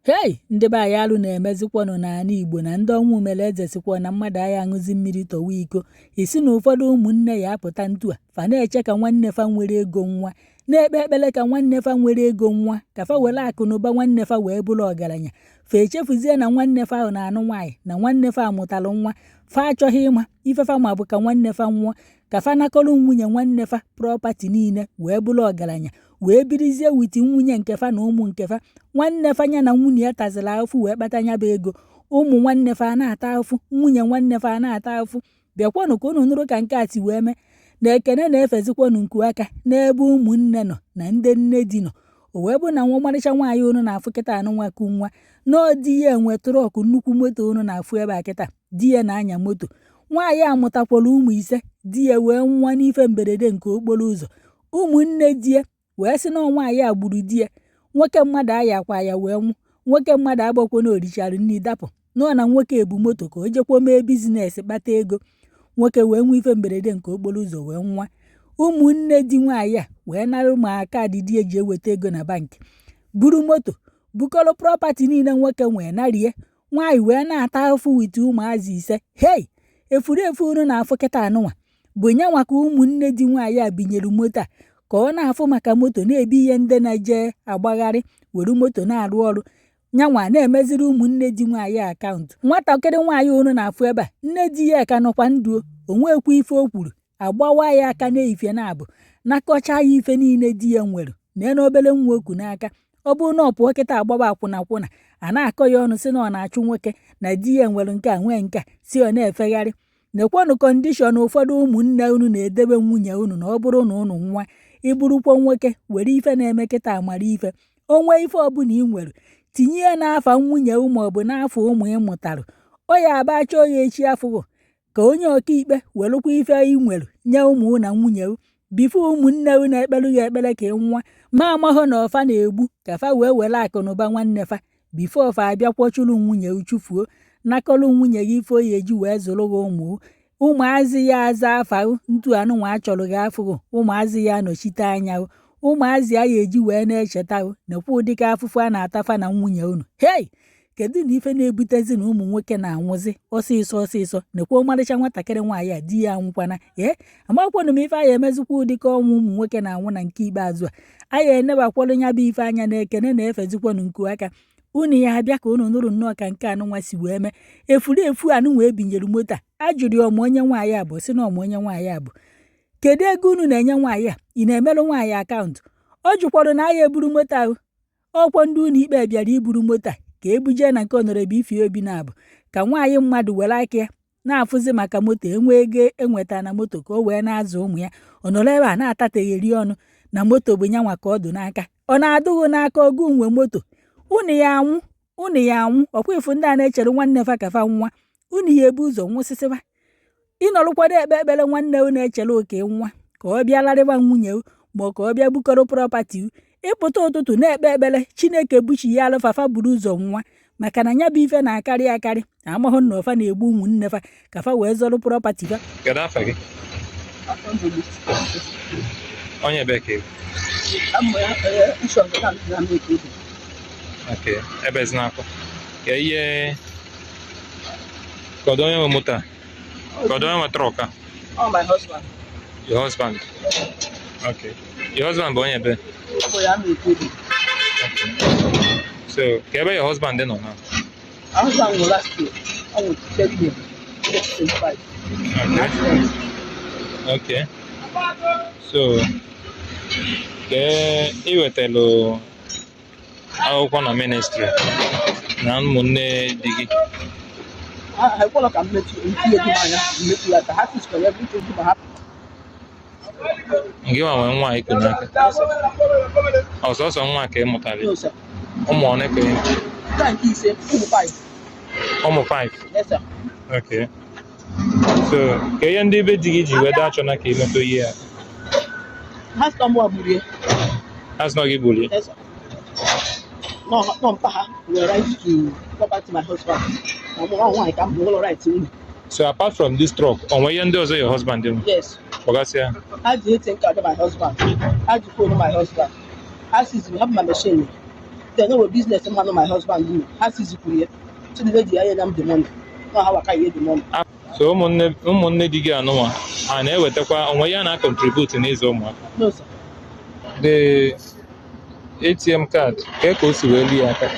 Hey, ndị be anyị alụ na-emezikwanụ n'ala Igbo na ndị ọnwụ mere eze sikwa na mmadụ agha aṅụzi mmiri tọwa iko. Isi na ụfọdụ ụmụnne ya apụta ntu a fa na-eche ka nwanne fa nwere ego nwa, na-ekpe ekpere ka nwanne fa nwere ego nwa, ka fa were akụ na ụba nwanne fa wee bụrụ ọgaranya. Fa echefuzie na nwanne fa ahụ na-anụ nwaanyị na nwanne fa amụtalụ nwa. Fa achọghị ịma ife fa ma bụ ka nwanne fa nwụọ, ka fa nakọrọ nwunye nwanne fa prọpati niile wee bụrụ ọgaranya, wee birizie witi nwunye nke fa na ụmụ nke fa. Nwanne fa nya na nwunye ya taziri afụ wee kpata nya bụ ego. Ụmụ nwanne fa na-ata afụ, nwunye nwanne fa na-ata afụ. Bịakwanụ ka unu nụrụ ka nke a si wee mee. Na ekene na-efezikwanụ nku aka n'ebe ụmụnne nọ na ndị nne di nọ. O wee bụ na nwa ọmarịcha nwaanyị unu na-afụ kịta anụ nwaku nwa n'odi ya enwe trọkụ nnukwu moto unu na-afụ ebe a kịta, di ya na-anya moto. Nwaanyị amụtakwara ụmụ ise, di ya wee nwa n'ife mberede nke okporo ụzọ. Ụmụnne di ya wee sị na nwaanyị a gburu di ya. Nwoke mmadụ ayakwa ya wee nwụ. Nwoke mmadụ agbakwo na orichara nri dapụ nọ na nwoke ebu moto ka o jekwa mee bizinesi kpata ego. Nwoke wee nwee ife mberede nke okporo ụzọ wee nwa. Ụmụnne di nwaanyị a wee nara ma kaadị di eji eweta ego na bankị, buru moto bukọrọ prọpati niile nwoke nwee narie. Nwaanyị wee na-ata afụ witi ụmụazị ise. Hei, efurefu unu na-afụ kịta anụnwa bụ nyanwa ka ụmụnne di nwaanyị a binyere moto a ka ọ na-afụ maka moto, na-ebi ihe ndị na-eje agbagharị were moto na-arụ ọrụ. Nyanwa na-emeziri ụmụnne di nwaanyị akaụntụ. Nwatakịrị nwaanyị unu na-afụ ebe a, nne di ya ka nọkwa ndụ, onwekwa ife o kwuru, agbawa ya aka n'ifie na-abụ nakọcha ya ife niile di ya nwere na n'obere nwa okwu n'aka. Ọ bụrụ na ọ pụọ kịta agbaba akwụna a na-akọ ya ọnụ si na ọ na-achụ nwoke na di ya nwere nke a nwee nke a, si ọ na-efegharị. Nekwanụ kọndishọn ụfọdụ ụmụnne unu na-edebe nwunye unu na ọ bụrụ na unu nwa ịbụrụkwa nwoke were ife na-eme kịta amara ife. Onwe ife ọbụla ị nwere tinye ya n'afa nwunye maọbụ n'afọ ụmụ ị mụtarụ. Ọ ya aba chọọ ya echi afụghị ka onye ọkaikpe welụkwa ife ị nwere nye ụmụ na nwunye bifo ụmụnne unu ekpere ya ekpere ka ị nwa ma amahụ na ọfa na-egbu ka fa wee were akụ na ụba nwanne fa bifo ọfa abịa kwọchụrụ nwunye uchufuo nakọrọ nwunye gị ife oyi eji wee zụrụ gị ụmụ. Ụmụazị ya aza afa ntu anụnwa achọrọ gị afụghị, ụmụazị ya anọchite anya, ụmụazị ya eji wee na-echeta nekwa ụdịka afụfụ a na-atafa na nwunye unu. Hei, kedu na ife na-ebutezi na ụmụ nwoke na-anwụzi ọsịsọ nekwa ọmarịcha nwatakịrị nwaanyị a di ya anwụkwana. Amakwanụ m ife anya emezikwa ụdịka ọnwụ ụmụ nwoke na-anwụ na nke ikpeazụ a. Anya enebakwalụ nya bụ ife anya na ekene na-efezikwanụ nku aka. Unu ya abịa ka unu nụrụ nnọọ ka nke anụnwa si wee mee. Efurefu anụnwa ebinyere moto a ajụrụ ya ọmụ onye nwaanyị a bụ si na ọmụ onye nwaanyị a bụ. Kedu ego unu na-enye nwaanyị a? Ị na-emerụ nwaanyị akaụntụ? Ọ jụkwara na aya eburu moto ahụ. Ọkwa ndị ụlọ ikpe bịara iburu moto a ka ebuje na nke Honorable Ifeobi na-abụ ka nwaanyị mmadụ were aka ya na-afụzi maka moto enwe ego enweta na moto ka o wee na-azụ ụmụ ya. Ọ nọrọ ebe a na-atategheri ọnụ na moto bụ nyanwa ka ọ dụ n'aka. Ọ na-adụghị n'aka ọgụ nwe moto. Unu ya anwụ ọkwa ifu ndị a na-echere nwanne fa ka fa nwa. Unu ya ebu ụzọ nwụsịsịba. Ịnọrụkwado ekpe ekpere nwanne unu echere oke nwa ka ọ bịa larịba nwunye ma ka ọ bịa bukọrọ prọpati. Ịpụta ụtụtụ na-ekpe ekpere Chineke buchi ya alụfafa buru ụzọ nwa maka na nya bụ ife na-akarị akarị. Amahụ na ọfa na-egbu ụmụnne fa ka fa wee zọrọ prọpati fa. Kedu afa gị? Onye bekee. Okay, ebe zinakọ. Ka ihe Kodo onye nwe moto a? Kodo onye nwe trọk a? Oh, my husband. Your husband? Okay. Your husband bụ onye ebe? Okay. So, ka ebe your husband dị nọ na? Our husband was last year. I was 30 years. 25. Okay. So, ka iwetelu akwụkwọ na ministry na ụmụnne di gị. I feel like I'm making it to happen for everything to happen. Gị nwa nwa ịkụ n'aka. Ọsọsọ nwa ka ị mụtara. Ụmụ one ka ị? Ụmụ 5. Yes, sir. Okay. So, ka ihe ndị be di gị ji wee achọ na ka ị metụ ihe a? Has no more bully. Has no gị bully? Yes, sir. No, we're right to go back to my husband. I can't go all right to me. So apart from this truck, on where you your husband? Yes. Ogasia. How do you think about my husband? How do you follow my husband? How since we have my machine? They know a business man my husband do. Has his career. So the lady I am the money. Not how I can get the money. So ụmụnne di gị anụnwa a na-ewetakwa onwe ya na contribute n'ịzụ ụmụaka. No, sir. The ATM card ka o si wee lu ya aka.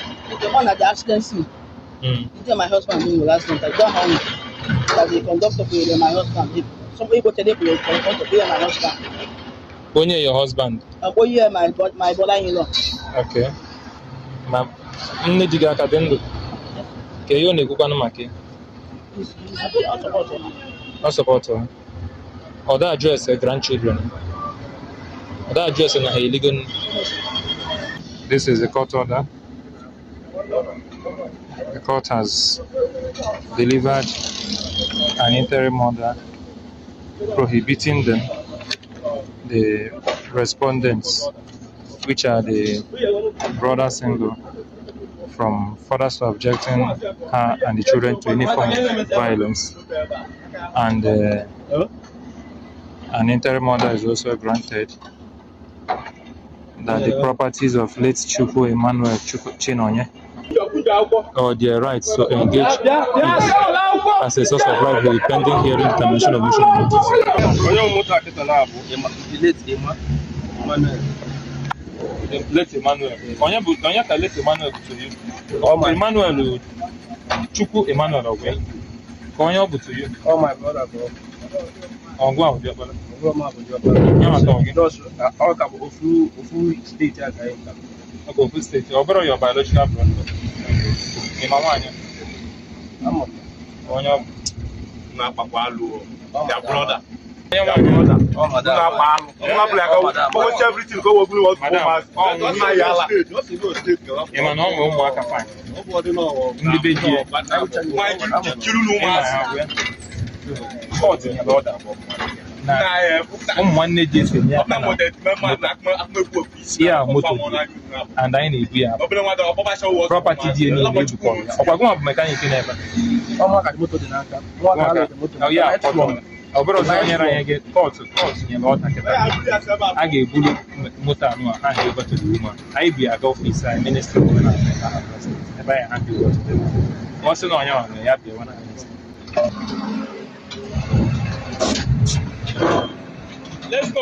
The one at the accident scene. My husband doing last night. I don't know that the conductor for my husband. Somebody go to the place to pay my husband. Onye your husband? Go here my brother-in-law. Okay. Ma nne di gị aka dị ndụ ka ihe ọ na-ekwukwanụ maka ọ sọpọtụ ha ọ da address grandchildren ọ da address na ha eligo. This is a court order. The court has delivered an interim order prohibiting the respondents, which are the brother single, from further subjecting her and the children to any form of violence. And an interim order is also granted that the properties of late Chukwu Emmanuel Chinonye or their rights to engage as a source of livelihood pending hearing determination of mission notice. Late Emmanuel. Onye ka late Emmanuel to you? Emmanuel Chukwu Emmanuel Ogwe. Ka onye ọ bụ to you? Oh, my brother, bro. Ọgwụ ahụ dị ọbara. Nye maka ọgị. Ọ ka bụ ofu steeti a ka anyị ka. Ọ bụ ofu steeti. Ọ bụrụ your biological brother. Ị ma nwaanyị? Ama. Onye ọ bụ na-akpakwa alụ. their brother. Oh, madam. Everything go over what Ị ma na ọ nwere ụmụaka fine. Ndị be di ya. Court nyere order na ụmụ nwanne di esi enye aka na ya moto and anyị na-ebu ya property di ya niile ebukọ ya. Ọkwa gụnwa bụ mekaniki n'ebe ya akpọtọ ọ bụrụ ọzọ nyere anyị gị kọtụ nyere ọta kịta a ga-ebuli moto anụ a ha ga-egotere ume anyị bi aga ọfisi anyị ministry of women and mental health ebe anyị ha dị ọ sị na onye nwere ya bịa na Let's go.